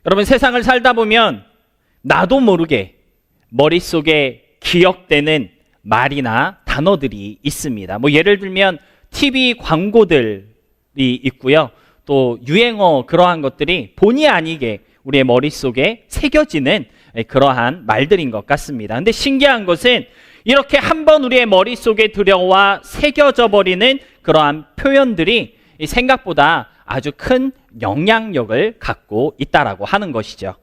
여러분, 세상을 살다 보면 나도 모르게 머릿속에 기억되는 말이나 단어들이 있습니다. 예를 들면 TV 광고들이 있고요. 또 유행어, 그러한 것들이 본의 아니게 우리의 머릿속에 새겨지는 그러한 말들인 것 같습니다. 근데 신기한 것은 이렇게 한번 우리의 머릿속에 들어와 새겨져 버리는 그러한 표현들이 생각보다 아주 큰 영향력을 갖고 있다라고 하는 것이죠.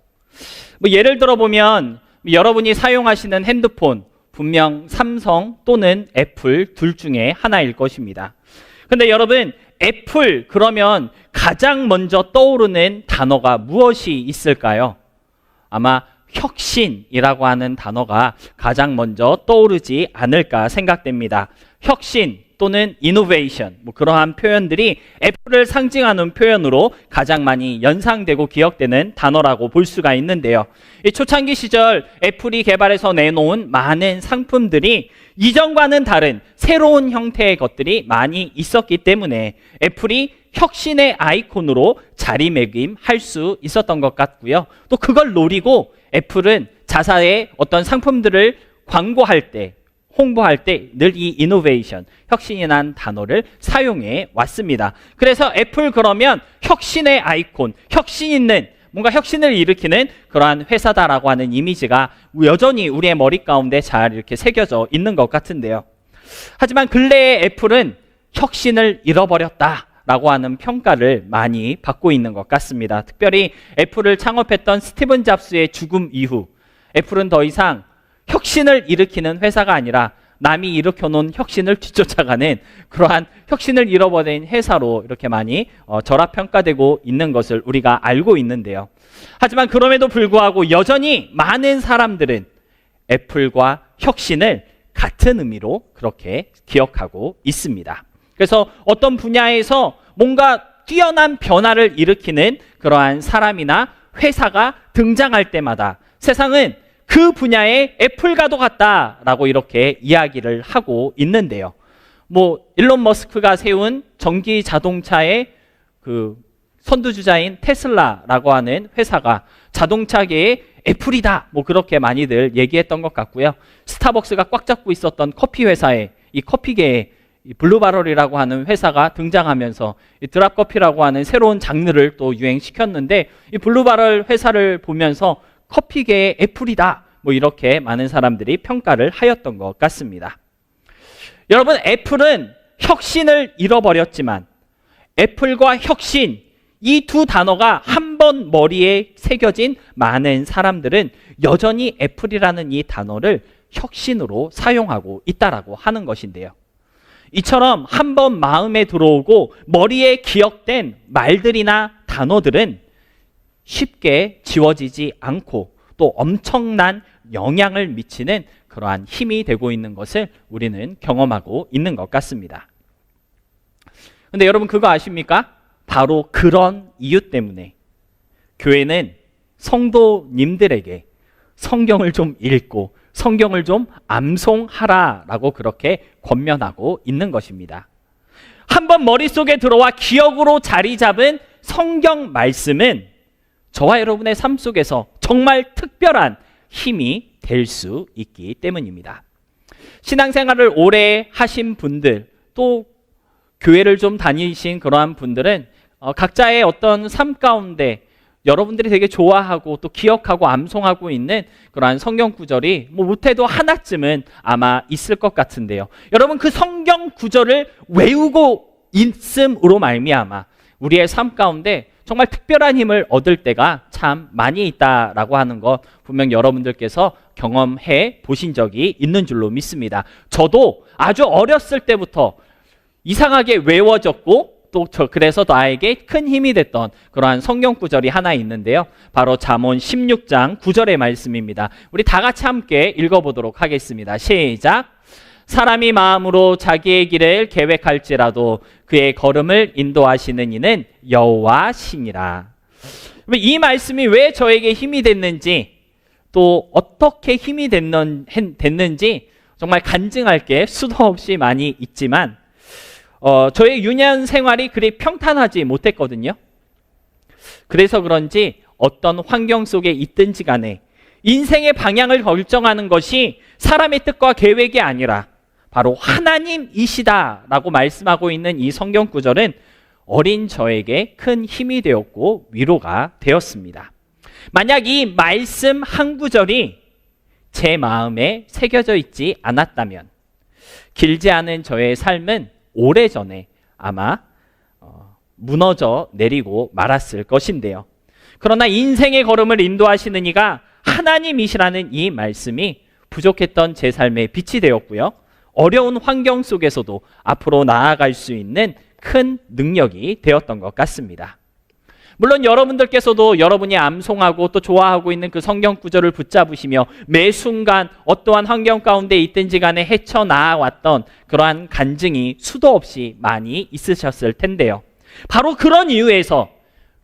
예를 들어 보면 여러분이 사용하시는 핸드폰, 분명 삼성 또는 애플 둘 중에 하나일 것입니다. 근데 여러분, 애플 그러면 가장 먼저 떠오르는 단어가 무엇이 있을까요? 아마 혁신이라고 하는 단어가 가장 먼저 떠오르지 않을까 생각됩니다. 혁신 또는 이노베이션, 그러한 표현들이 애플을 상징하는 표현으로 가장 많이 연상되고 기억되는 단어라고 볼 수가 있는데요. 이 초창기 시절 애플이 개발해서 내놓은 많은 상품들이 이전과는 다른 새로운 형태의 것들이 많이 있었기 때문에 애플이 혁신의 아이콘으로 자리매김할 수 있었던 것 같고요. 또 그걸 노리고 애플은 자사의 어떤 상품들을 광고할 때, 홍보할 때 늘 이 이노베이션, 혁신이라는 단어를 사용해 왔습니다. 그래서 애플 그러면 혁신의 아이콘, 혁신 있는, 뭔가 혁신을 일으키는 그러한 회사다라고 하는 이미지가 여전히 우리의 머리 가운데 잘 이렇게 새겨져 있는 것 같은데요. 하지만 근래의 애플은 혁신을 잃어버렸다라고 하는 평가를 많이 받고 있는 것 같습니다. 특별히 애플을 창업했던 스티븐 잡스의 죽음 이후 애플은 더 이상 혁신을 일으키는 회사가 아니라 남이 일으켜놓은 혁신을 뒤쫓아가는 그러한 혁신을 잃어버린 회사로 이렇게 많이 절하평가되고 있는 것을 우리가 알고 있는데요. 하지만 그럼에도 불구하고 여전히 많은 사람들은 애플과 혁신을 같은 의미로 그렇게 기억하고 있습니다. 그래서 어떤 분야에서 뭔가 뛰어난 변화를 일으키는 그러한 사람이나 회사가 등장할 때마다 세상은 그 분야의 애플과도 같다라고 이렇게 이야기를 하고 있는데요. 일론 머스크가 세운 전기 자동차의 그 선두주자인 테슬라라고 하는 회사가 자동차계의 애플이다. 그렇게 많이들 얘기했던 것 같고요. 스타벅스가 꽉 잡고 있었던 커피 회사에 이 커피계에 이 블루바럴이라고 하는 회사가 등장하면서 이 드랍커피라고 하는 새로운 장르를 또 유행시켰는데 이 블루바럴 회사를 보면서 커피계의 애플이다. 이렇게 많은 사람들이 평가를 하였던 것 같습니다. 여러분, 애플은 혁신을 잃어버렸지만 애플과 혁신, 이 두 단어가 한 번 머리에 새겨진 많은 사람들은 여전히 애플이라는 이 단어를 혁신으로 사용하고 있다라고 하는 것인데요. 이처럼 한 번 마음에 들어오고 머리에 기억된 말들이나 단어들은 쉽게 지워지지 않고 또 엄청난 영향을 미치는 그러한 힘이 되고 있는 것을 우리는 경험하고 있는 것 같습니다. 근데 여러분, 그거 아십니까? 바로 그런 이유 때문에 교회는 성도님들에게 성경을 좀 읽고 성경을 좀 암송하라라고 그렇게 권면하고 있는 것입니다. 한번 머릿속에 들어와 기억으로 자리 잡은 성경 말씀은 저와 여러분의 삶 속에서 정말 특별한 힘이 될 수 있기 때문입니다. 신앙생활을 오래 하신 분들, 또 교회를 좀 다니신 그러한 분들은 각자의 어떤 삶 가운데 여러분들이 되게 좋아하고 또 기억하고 암송하고 있는 그러한 성경 구절이 못해도 하나쯤은 아마 있을 것 같은데요. 여러분, 그 성경 구절을 외우고 있음으로 말미암아 우리의 삶 가운데 정말 특별한 힘을 얻을 때가 참 많이 있다라고 하는 것 분명 여러분들께서 경험해 보신 적이 있는 줄로 믿습니다. 저도 아주 어렸을 때부터 이상하게 외워졌고 또 그래서 나에게 큰 힘이 됐던 그러한 성경 구절이 하나 있는데요. 바로 잠언 16장 9절의 말씀입니다. 우리 다 같이 함께 읽어보도록 하겠습니다. 시작! 사람이 마음으로 자기의 길을 계획할지라도 그의 걸음을 인도하시는 이는 여호와시니라. 이 말씀이 왜 저에게 힘이 됐는지 또 어떻게 힘이 됐는지 정말 간증할 게 수도 없이 많이 있지만 저의 유년 생활이 그리 평탄하지 못했거든요. 그래서 그런지 어떤 환경 속에 있든지 간에 인생의 방향을 결정하는 것이 사람의 뜻과 계획이 아니라 바로 하나님이시다라고 말씀하고 있는 이 성경 구절은 어린 저에게 큰 힘이 되었고 위로가 되었습니다. 만약 이 말씀 한 구절이 제 마음에 새겨져 있지 않았다면 길지 않은 저의 삶은 오래전에 아마 무너져 내리고 말았을 것인데요. 그러나 인생의 걸음을 인도하시는 이가 하나님이시라는 이 말씀이 부족했던 제 삶에 빛이 되었고요. 어려운 환경 속에서도 앞으로 나아갈 수 있는 큰 능력이 되었던 것 같습니다. 물론 여러분들께서도 여러분이 암송하고 또 좋아하고 있는 그 성경 구절을 붙잡으시며 매 순간 어떠한 환경 가운데 있든지 간에 헤쳐나왔던 그러한 간증이 수도 없이 많이 있으셨을 텐데요. 바로 그런 이유에서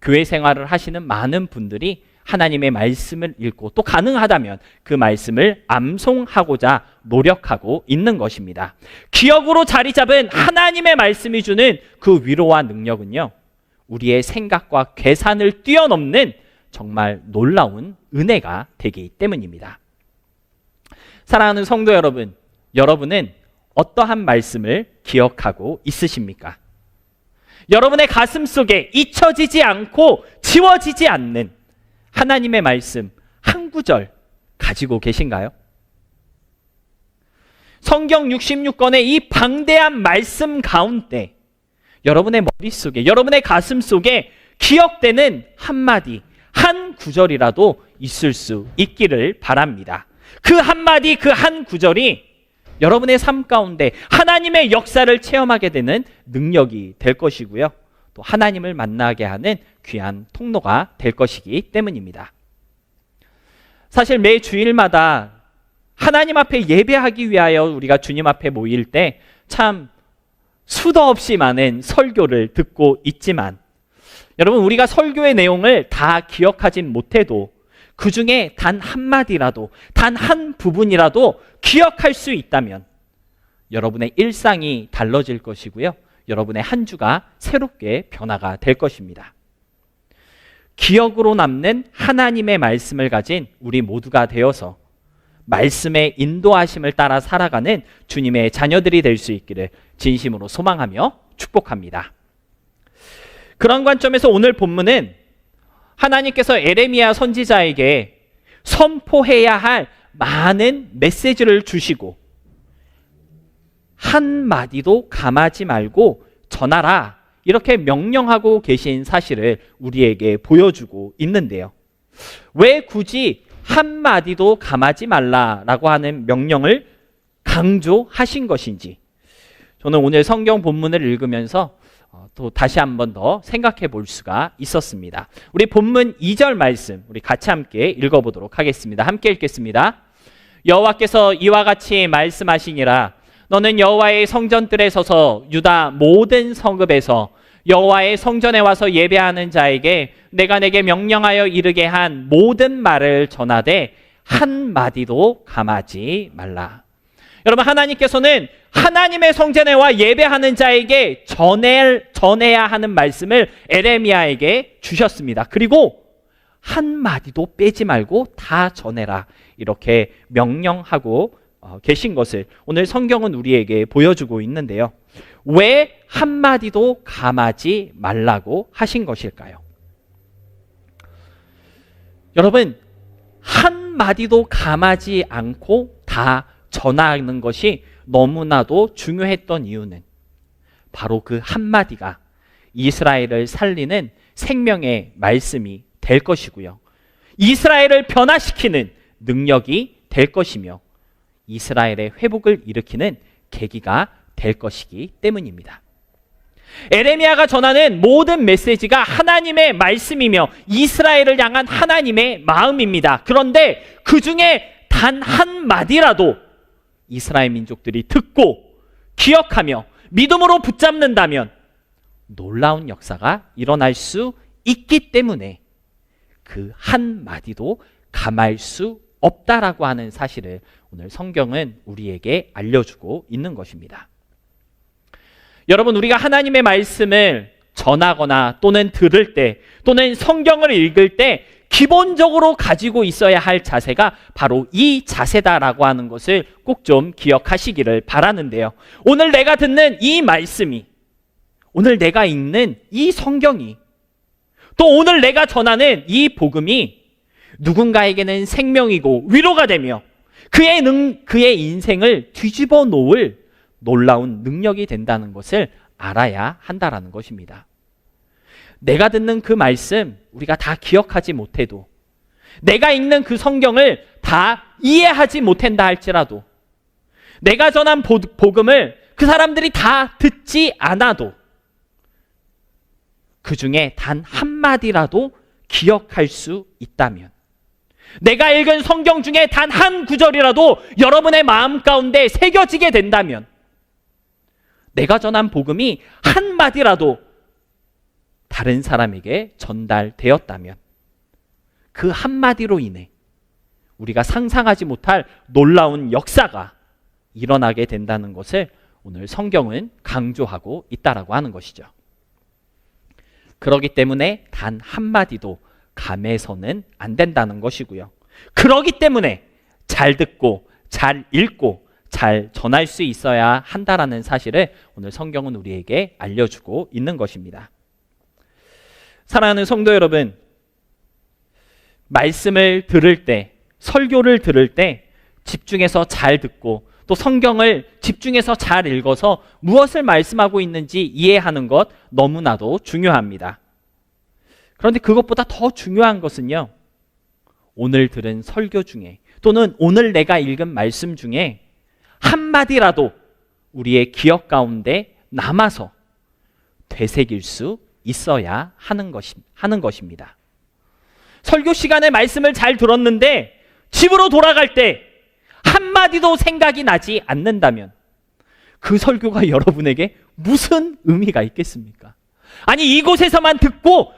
교회 생활을 하시는 많은 분들이 하나님의 말씀을 읽고 또 가능하다면 그 말씀을 암송하고자 노력하고 있는 것입니다. 기억으로 자리 잡은 하나님의 말씀이 주는 그 위로와 능력은요, 우리의 생각과 계산을 뛰어넘는 정말 놀라운 은혜가 되기 때문입니다. 사랑하는 성도 여러분, 여러분은 어떠한 말씀을 기억하고 있으십니까? 여러분의 가슴 속에 잊혀지지 않고 지워지지 않는 하나님의 말씀 한 구절 가지고 계신가요? 성경 66권의 이 방대한 말씀 가운데 여러분의 머릿속에, 여러분의 가슴 속에 기억되는 한마디, 한 구절이라도 있을 수 있기를 바랍니다. 그 한마디, 그 한 구절이 여러분의 삶 가운데 하나님의 역사를 체험하게 되는 능력이 될 것이고요. 또 하나님을 만나게 하는 귀한 통로가 될 것이기 때문입니다. 사실 매 주일마다 하나님 앞에 예배하기 위하여 우리가 주님 앞에 모일 때 참 수도 없이 많은 설교를 듣고 있지만 여러분, 우리가 설교의 내용을 다 기억하진 못해도 그 중에 단 한마디라도, 단 한 부분이라도 기억할 수 있다면 여러분의 일상이 달라질 것이고요. 여러분의 한 주가 새롭게 변화가 될 것입니다. 기억으로 남는 하나님의 말씀을 가진 우리 모두가 되어서 말씀의 인도하심을 따라 살아가는 주님의 자녀들이 될 수 있기를 진심으로 소망하며 축복합니다. 그런 관점에서 오늘 본문은 하나님께서 에레미야 선지자에게 선포해야 할 많은 메시지를 주시고 한마디도 감하지 말고 전하라, 이렇게 명령하고 계신 사실을 우리에게 보여주고 있는데요. 왜 굳이 한마디도 감하지 말라라고 하는 명령을 강조하신 것인지 저는 오늘 성경 본문을 읽으면서 또 다시 한 번 더 생각해 볼 수가 있었습니다. 우리 본문 2절 말씀 우리 같이 함께 읽어보도록 하겠습니다. 함께 읽겠습니다. 여호와께서 이와 같이 말씀하시니라. 너는 여호와의 성전들에 서서 유다 모든 성읍에서 여호와의 성전에 와서 예배하는 자에게 내가 내게 명령하여 이르게 한 모든 말을 전하되 한마디도 감하지 말라. 여러분, 하나님께서는 하나님의 성전에 와 예배하는 자에게 전해야 하는 말씀을 에레미야에게 주셨습니다. 그리고 한마디도 빼지 말고 다 전해라, 이렇게 명령하고 계신 것을 오늘 성경은 우리에게 보여주고 있는데요. 왜 한마디도 감하지 말라고 하신 것일까요? 여러분, 한마디도 감하지 않고 다 전하는 것이 너무나도 중요했던 이유는 바로 그 한마디가 이스라엘을 살리는 생명의 말씀이 될 것이고요. 이스라엘을 변화시키는 능력이 될 것이며 이스라엘의 회복을 일으키는 계기가 될 것이기 때문입니다. 에레미야가 전하는 모든 메시지가 하나님의 말씀이며 이스라엘을 향한 하나님의 마음입니다. 그런데 그 중에 단 한마디라도 이스라엘 민족들이 듣고 기억하며 믿음으로 붙잡는다면 놀라운 역사가 일어날 수 있기 때문에 그 한마디도 감할 수 없다라고 하는 사실을 오늘 성경은 우리에게 알려주고 있는 것입니다. 여러분, 우리가 하나님의 말씀을 전하거나 또는 들을 때 또는 성경을 읽을 때 기본적으로 가지고 있어야 할 자세가 바로 이 자세다라고 하는 것을 꼭 좀 기억하시기를 바라는데요. 오늘 내가 듣는 이 말씀이, 오늘 내가 읽는 이 성경이, 또 오늘 내가 전하는 이 복음이 누군가에게는 생명이고 위로가 되며 그의 인생을 뒤집어 놓을 놀라운 능력이 된다는 것을 알아야 한다라는 것입니다. 내가 듣는 그 말씀 우리가 다 기억하지 못해도, 내가 읽는 그 성경을 다 이해하지 못한다 할지라도, 내가 전한 복음을 그 사람들이 다 듣지 않아도 그 중에 단 한마디라도 기억할 수 있다면, 내가 읽은 성경 중에 단 한 구절이라도 여러분의 마음 가운데 새겨지게 된다면, 내가 전한 복음이 한마디라도 다른 사람에게 전달되었다면 그 한마디로 인해 우리가 상상하지 못할 놀라운 역사가 일어나게 된다는 것을 오늘 성경은 강조하고 있다라고 하는 것이죠. 그렇기 때문에 단 한마디도 감해서는 안 된다는 것이고요. 그렇기 때문에 잘 듣고 잘 읽고 잘 전할 수 있어야 한다라는 사실을 오늘 성경은 우리에게 알려주고 있는 것입니다. 사랑하는 성도 여러분, 말씀을 들을 때, 설교를 들을 때 집중해서 잘 듣고 또 성경을 집중해서 잘 읽어서 무엇을 말씀하고 있는지 이해하는 것 너무나도 중요합니다. 그런데 그것보다 더 중요한 것은요, 오늘 들은 설교 중에 또는 오늘 내가 읽은 말씀 중에 한마디라도 우리의 기억 가운데 남아서 되새길 수 있어야 하는 것입니다. 설교 시간에 말씀을 잘 들었는데 집으로 돌아갈 때 한마디도 생각이 나지 않는다면 그 설교가 여러분에게 무슨 의미가 있겠습니까? 아니, 이곳에서만 듣고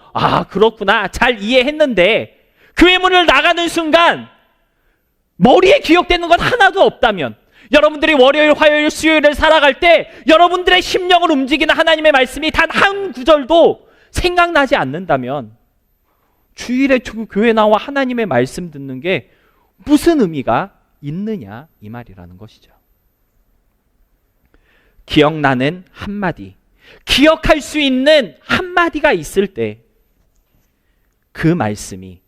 그렇구나, 잘 이해했는데 교회 문을 나가는 순간 머리에 기억되는 것 하나도 없다면, 여러분들이 월요일, 화요일, 수요일을 살아갈 때 여러분들의 심령을 움직이는 하나님의 말씀이 단 한 구절도 생각나지 않는다면 주일에 교회 나와 하나님의 말씀 듣는 게 무슨 의미가 있느냐, 이 말이라는 것이죠. 기억나는 한마디, 기억할 수 있는 한마디가 있을 때 그 말씀이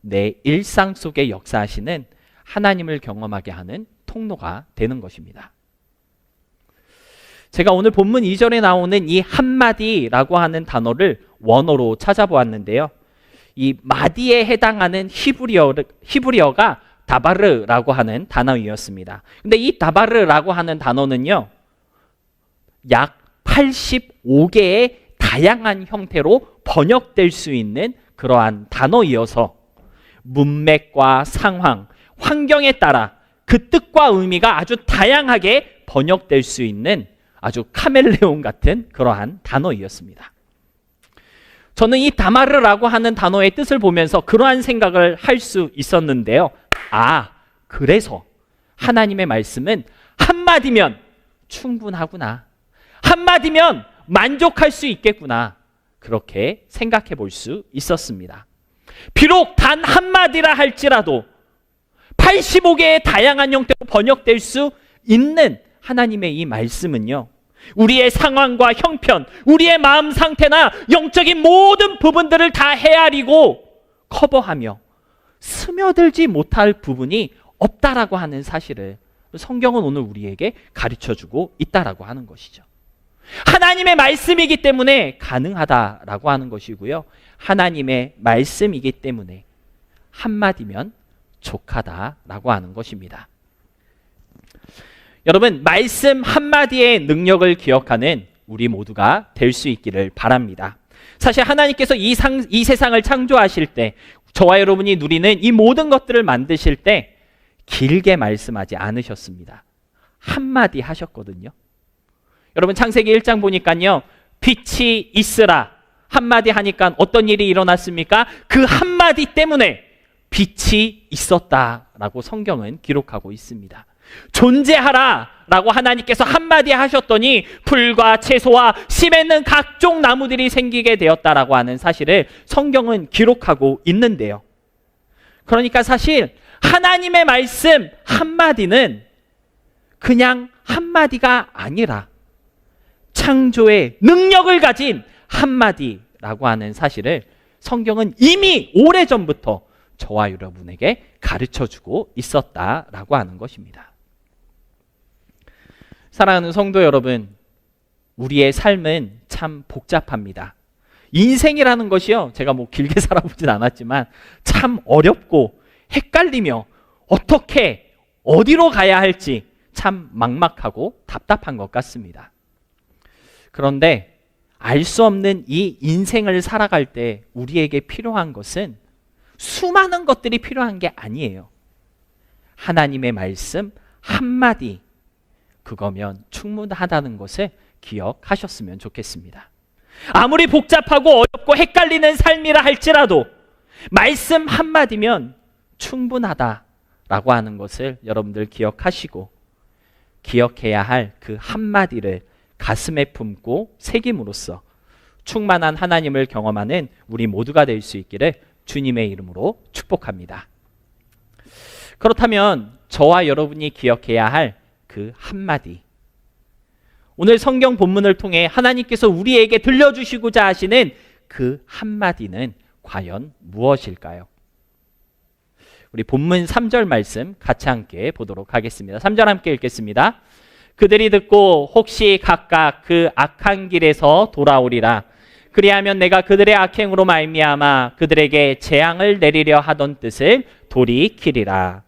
내 일상 속에 역사하시는 하나님을 경험하게 하는 통로가 되는 것입니다. 제가 오늘 본문 2절에 나오는 이 한마디라고 하는 단어를 원어로 찾아보았는데요. 이 마디에 해당하는 히브리어가 다바르라고 하는 단어이었습니다. 근데 이 다바르라고 하는 단어는요, 약 85개의 다양한 형태로 번역될 수 있는 그러한 단어이어서 문맥과 상황, 환경에 따라 그 뜻과 의미가 아주 다양하게 번역될 수 있는 아주 카멜레온 같은 그러한 단어이었습니다. 저는 이 다마르라고 하는 단어의 뜻을 보면서 그러한 생각을 할 수 있었는데요. 그래서 하나님의 말씀은 한마디면 충분하구나, 한마디면 만족할 수 있겠구나, 그렇게 생각해 볼 수 있었습니다. 비록 단 한마디라 할지라도 85개의 다양한 형태로 번역될 수 있는 하나님의 이 말씀은요, 우리의 상황과 형편, 우리의 마음 상태나 영적인 모든 부분들을 다 헤아리고 커버하며 스며들지 못할 부분이 없다라고 하는 사실을 성경은 오늘 우리에게 가르쳐주고 있다라고 하는 것이죠. 하나님의 말씀이기 때문에 가능하다라고 하는 것이고요, 하나님의 말씀이기 때문에 한마디면 족하다라고 하는 것입니다. 여러분, 말씀 한마디의 능력을 기억하는 우리 모두가 될 수 있기를 바랍니다. 사실 하나님께서 이 세상을 창조하실 때, 저와 여러분이 누리는 이 모든 것들을 만드실 때 길게 말씀하지 않으셨습니다. 한마디 하셨거든요. 여러분, 창세기 1장 보니까요, 빛이 있으라 한마디 하니까 어떤 일이 일어났습니까? 그 한마디 때문에 빛이 있었다라고 성경은 기록하고 있습니다. 존재하라 라고 하나님께서 한마디 하셨더니 풀과 채소와 씨 맺는 각종 나무들이 생기게 되었다라고 하는 사실을 성경은 기록하고 있는데요. 그러니까 사실 하나님의 말씀 한마디는 그냥 한마디가 아니라 창조의 능력을 가진 한마디라고 하는 사실을 성경은 이미 오래전부터 저와 여러분에게 가르쳐주고 있었다라고 하는 것입니다. 사랑하는 성도 여러분, 우리의 삶은 참 복잡합니다. 인생이라는 것이요, 제가 뭐 길게 살아보진 않았지만 참 어렵고 헷갈리며 어떻게 어디로 가야 할지 참 막막하고 답답한 것 같습니다. 그런데 알 수 없는 이 인생을 살아갈 때 우리에게 필요한 것은 수많은 것들이 필요한 게 아니에요. 하나님의 말씀 한마디, 그거면 충분하다는 것을 기억하셨으면 좋겠습니다. 아무리 복잡하고 어렵고 헷갈리는 삶이라 할지라도 말씀 한마디면 충분하다라고 하는 것을 여러분들 기억하시고, 기억해야 할 그 한마디를 가슴에 품고 새김으로써 충만한 하나님을 경험하는 우리 모두가 될 수 있기를 주님의 이름으로 축복합니다. 그렇다면 저와 여러분이 기억해야 할 그 한마디, 오늘 성경 본문을 통해 하나님께서 우리에게 들려주시고자 하시는 그 한마디는 과연 무엇일까요? 우리 본문 3절 말씀 같이 함께 보도록 하겠습니다. 3절 함께 읽겠습니다. 그들이 듣고 혹시 각각 그 악한 길에서 돌아오리라. 그리하면 내가 그들의 악행으로 말미암아 그들에게 재앙을 내리려 하던 뜻을 돌이키리라.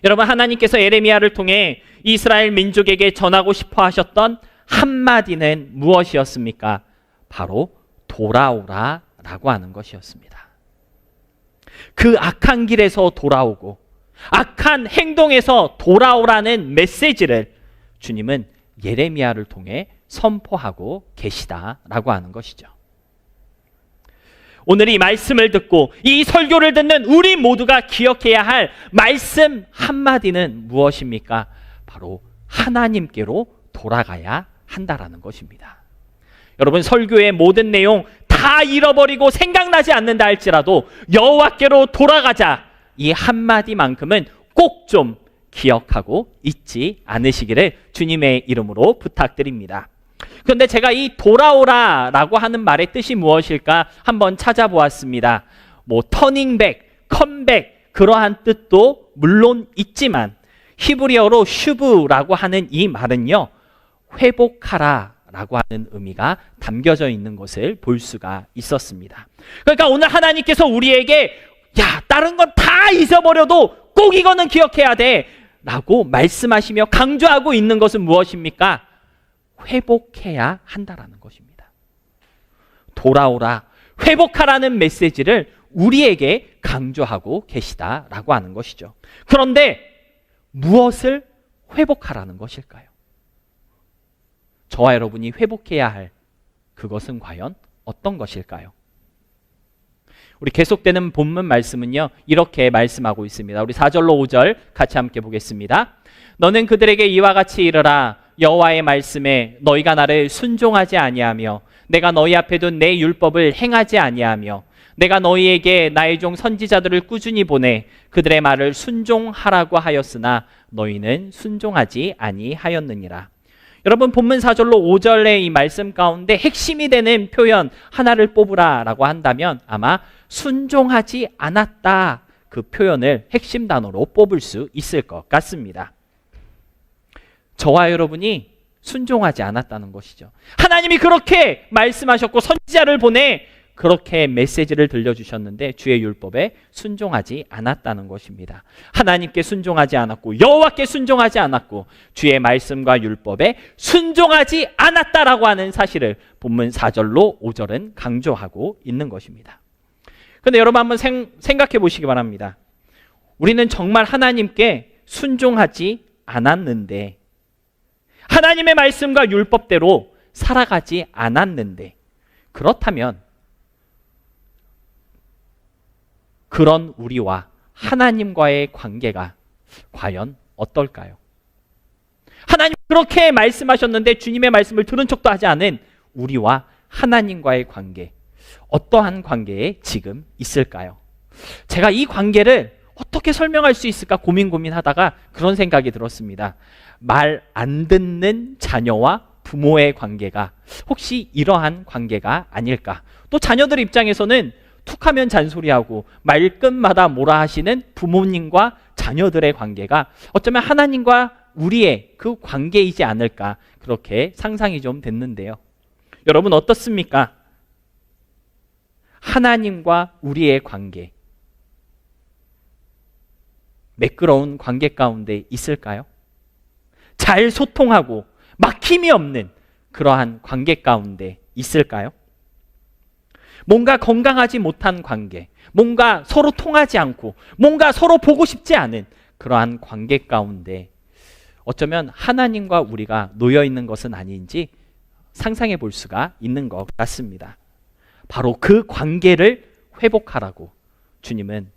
여러분, 하나님께서 예레미야를 통해 이스라엘 민족에게 전하고 싶어 하셨던 한마디는 무엇이었습니까? 바로 돌아오라 라고 하는 것이었습니다. 그 악한 길에서 돌아오고 악한 행동에서 돌아오라는 메시지를 주님은 예레미야를 통해 선포하고 계시다라고 하는 것이죠. 오늘 이 말씀을 듣고 이 설교를 듣는 우리 모두가 기억해야 할 말씀 한마디는 무엇입니까? 바로 하나님께로 돌아가야 한다라는 것입니다. 여러분, 설교의 모든 내용 다 잃어버리고 생각나지 않는다 할지라도 여호와께로 돌아가자, 이 한마디만큼은 꼭 좀 기억하고 잊지 않으시기를 주님의 이름으로 부탁드립니다. 그런데 제가 이 돌아오라 라고 하는 말의 뜻이 무엇일까 한번 찾아보았습니다. 뭐 터닝백, 컴백, 그러한 뜻도 물론 있지만 히브리어로 슈브라고 하는 이 말은요, 회복하라 라고 하는 의미가 담겨져 있는 것을 볼 수가 있었습니다. 그러니까 오늘 하나님께서 우리에게 야, 다른 건 다 잊어버려도 꼭 이거는 기억해야 돼 라고 말씀하시며 강조하고 있는 것은 무엇입니까? 회복해야 한다라는 것입니다. 돌아오라, 회복하라는 메시지를 우리에게 강조하고 계시다라고 하는 것이죠. 그런데 무엇을 회복하라는 것일까요? 저와 여러분이 회복해야 할 그것은 과연 어떤 것일까요? 우리 계속되는 본문 말씀은요, 이렇게 말씀하고 있습니다. 우리 4절로 5절 같이 함께 보겠습니다. 너는 그들에게 이와 같이 이르라. 여호와의 말씀에 너희가 나를 순종하지 아니하며 내가 너희 앞에 둔 내 율법을 행하지 아니하며 내가 너희에게 나의 종 선지자들을 꾸준히 보내 그들의 말을 순종하라고 하였으나 너희는 순종하지 아니하였느니라. 여러분, 본문 4절로 5절의 이 말씀 가운데 핵심이 되는 표현 하나를 뽑으라 라고 한다면 아마 순종하지 않았다, 그 표현을 핵심 단어로 뽑을 수 있을 것 같습니다. 저와 여러분이 순종하지 않았다는 것이죠. 하나님이 그렇게 말씀하셨고 선지자를 보내 그렇게 메시지를 들려주셨는데 주의 율법에 순종하지 않았다는 것입니다. 하나님께 순종하지 않았고 여호와께 순종하지 않았고 주의 말씀과 율법에 순종하지 않았다라고 하는 사실을 본문 4절로 5절은 강조하고 있는 것입니다. 그런데 여러분 한번 생각해 보시기 바랍니다. 우리는 정말 하나님께 순종하지 않았는데, 하나님의 말씀과 율법대로 살아가지 않았는데, 그렇다면 그런 우리와 하나님과의 관계가 과연 어떨까요? 하나님 그렇게 말씀하셨는데 주님의 말씀을 들은 척도 하지 않은 우리와 하나님과의 관계, 어떠한 관계에 지금 있을까요? 제가 이 관계를 어떻게 설명할 수 있을까 고민하다가 그런 생각이 들었습니다. 말 안 듣는 자녀와 부모의 관계가 혹시 이러한 관계가 아닐까? 또 자녀들 입장에서는 툭하면 잔소리하고 말끝마다 뭐라 하시는 부모님과 자녀들의 관계가 어쩌면 하나님과 우리의 그 관계이지 않을까, 그렇게 상상이 좀 됐는데요. 여러분 어떻습니까? 하나님과 우리의 관계, 매끄러운 관계 가운데 있을까요? 잘 소통하고 막힘이 없는 그러한 관계 가운데 있을까요? 뭔가 건강하지 못한 관계, 뭔가 서로 통하지 않고 뭔가 서로 보고 싶지 않은 그러한 관계 가운데 어쩌면 하나님과 우리가 놓여 있는 것은 아닌지 상상해 볼 수가 있는 것 같습니다. 바로 그 관계를 회복하라고 주님은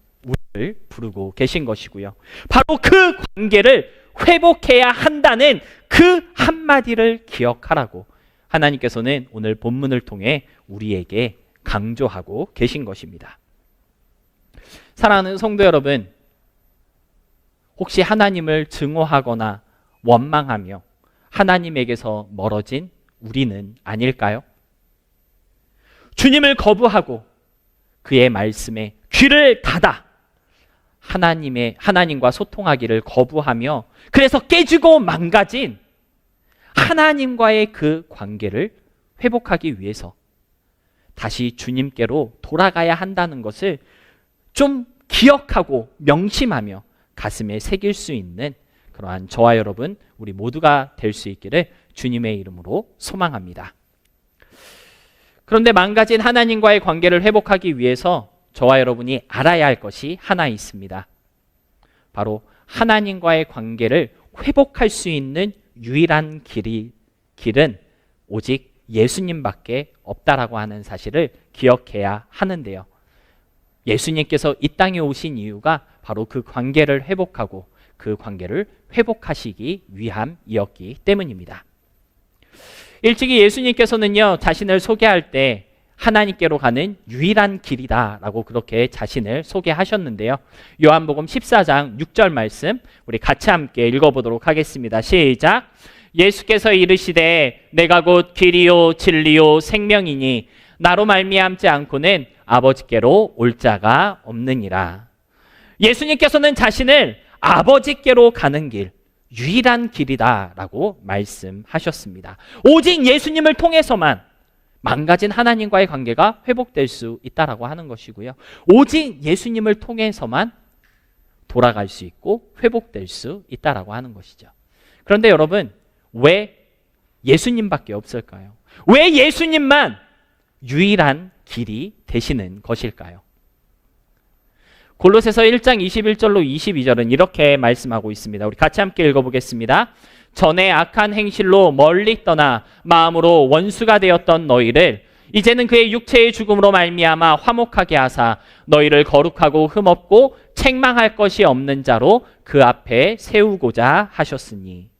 우리를 부르고 계신 것이고요. 바로 그 관계를 회복해야 한다는 그 한마디를 기억하라고 하나님께서는 오늘 본문을 통해 우리에게 강조하고 계신 것입니다. 사랑하는 성도 여러분, 혹시 하나님을 증오하거나 원망하며 하나님에게서 멀어진 우리는 아닐까요? 주님을 거부하고 그의 말씀에 귀를 닫아 하나님과 소통하기를 거부하며 그래서 깨지고 망가진 하나님과의 그 관계를 회복하기 위해서 다시 주님께로 돌아가야 한다는 것을 좀 기억하고 명심하며 가슴에 새길 수 있는 그러한 저와 여러분, 우리 모두가 될 수 있기를 주님의 이름으로 소망합니다. 그런데 망가진 하나님과의 관계를 회복하기 위해서 저와 여러분이 알아야 할 것이 하나 있습니다. 바로 하나님과의 관계를 회복할 수 있는 유일한 길은 오직 예수님밖에 없다라고 하는 사실을 기억해야 하는데요. 예수님께서 이 땅에 오신 이유가 바로 그 관계를 회복하고 그 관계를 회복하시기 위함이었기 때문입니다. 일찍이 예수님께서는요, 자신을 소개할 때 하나님께로 가는 유일한 길이다라고 그렇게 자신을 소개하셨는데요. 요한복음 14장 6절 말씀 우리 같이 함께 읽어보도록 하겠습니다. 시작. 예수께서 이르시되 내가 곧 길이요 진리요 생명이니 나로 말미암지 않고는 아버지께로 올 자가 없느니라. 예수님께서는 자신을 아버지께로 가는 길, 유일한 길이다라고 말씀하셨습니다. 오직 예수님을 통해서만 망가진 하나님과의 관계가 회복될 수 있다라고 하는 것이고요. 오직 예수님을 통해서만 돌아갈 수 있고 회복될 수 있다라고 하는 것이죠. 그런데 여러분, 왜 예수님밖에 없을까요? 왜 예수님만 유일한 길이 되시는 것일까요? 골로새서 1장 21절로 22절은 이렇게 말씀하고 있습니다. 우리 같이 함께 읽어보겠습니다. 전에 악한 행실로 멀리 떠나 마음으로 원수가 되었던 너희를 이제는 그의 육체의 죽음으로 말미암아 화목하게 하사 너희를 거룩하고 흠없고 책망할 것이 없는 자로 그 앞에 세우고자 하셨으니.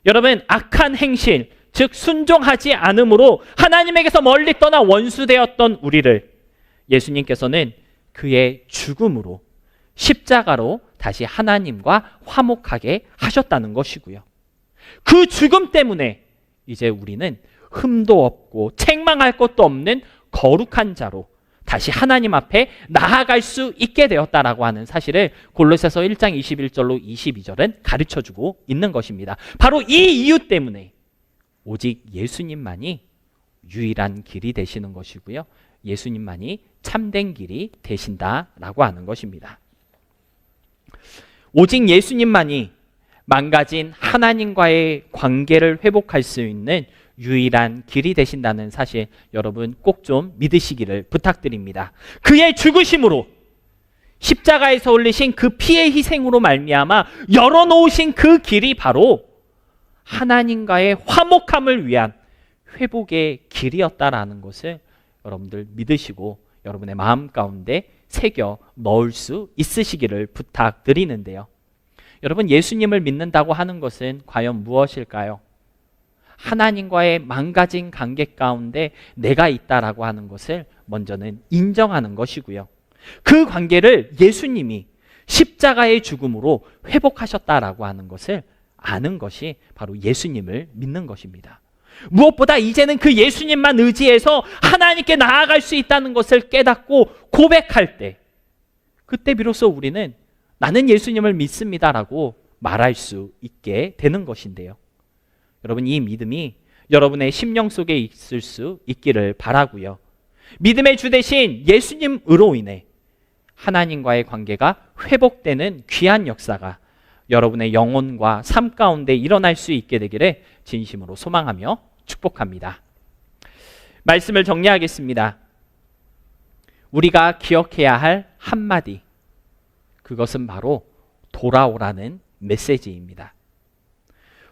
여러분, 악한 행실, 즉 순종하지 않음으로 하나님에게서 멀리 떠나 원수되었던 우리를 예수님께서는 그의 죽음으로 십자가로 다시 하나님과 화목하게 하셨다는 것이고요. 그 죽음 때문에 이제 우리는 흠도 없고 책망할 것도 없는 거룩한 자로 다시 하나님 앞에 나아갈 수 있게 되었다라고 하는 사실을 골로새서 1장 21절로 22절은 가르쳐주고 있는 것입니다. 바로 이 이유 때문에 오직 예수님만이 유일한 길이 되시는 것이고요. 예수님만이 참된 길이 되신다라고 하는 것입니다. 오직 예수님만이 망가진 하나님과의 관계를 회복할 수 있는 유일한 길이 되신다는 사실, 여러분 꼭 좀 믿으시기를 부탁드립니다. 그의 죽으심으로 십자가에서 올리신 그 피의 희생으로 말미암아 열어놓으신 그 길이 바로 하나님과의 화목함을 위한 회복의 길이었다라는 것을 여러분들 믿으시고 여러분의 마음 가운데 새겨 넣을 수 있으시기를 부탁드리는데요. 여러분, 예수님을 믿는다고 하는 것은 과연 무엇일까요? 하나님과의 망가진 관계 가운데 내가 있다라고 하는 것을 먼저는 인정하는 것이고요. 그 관계를 예수님이 십자가의 죽음으로 회복하셨다라고 하는 것을 아는 것이 바로 예수님을 믿는 것입니다. 무엇보다 이제는 그 예수님만 의지해서 하나님께 나아갈 수 있다는 것을 깨닫고 고백할 때, 그때 비로소 우리는 나는 예수님을 믿습니다라고 말할 수 있게 되는 것인데요. 여러분, 이 믿음이 여러분의 심령 속에 있을 수 있기를 바라고요. 믿음의 주 대신 예수님으로 인해 하나님과의 관계가 회복되는 귀한 역사가 여러분의 영혼과 삶 가운데 일어날 수 있게 되기를 진심으로 소망하며 축복합니다. 말씀을 정리하겠습니다. 우리가 기억해야 할 한마디, 그것은 바로 돌아오라는 메시지입니다.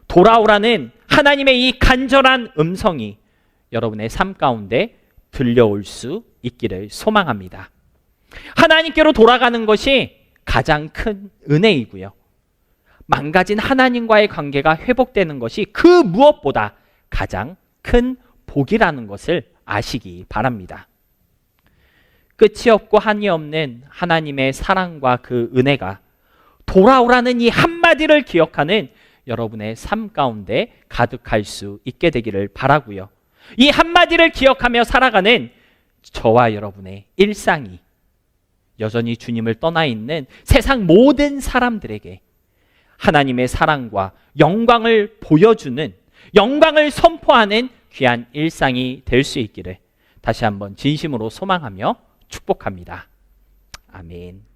돌아오라는 하나님의 이 간절한 음성이 여러분의 삶 가운데 들려올 수 있기를 소망합니다. 하나님께로 돌아가는 것이 가장 큰 은혜이고요. 망가진 하나님과의 관계가 회복되는 것이 그 무엇보다 가장 큰 복이라는 것을 아시기 바랍니다. 끝이 없고 한이 없는 하나님의 사랑과 그 은혜가 돌아오라는 이 한마디를 기억하는 여러분의 삶 가운데 가득할 수 있게 되기를 바라고요. 이 한마디를 기억하며 살아가는 저와 여러분의 일상이 여전히 주님을 떠나 있는 세상 모든 사람들에게 하나님의 사랑과 영광을 보여주는, 영광을 선포하는 귀한 일상이 될 수 있기를 다시 한번 진심으로 소망하며 축복합니다. 아멘.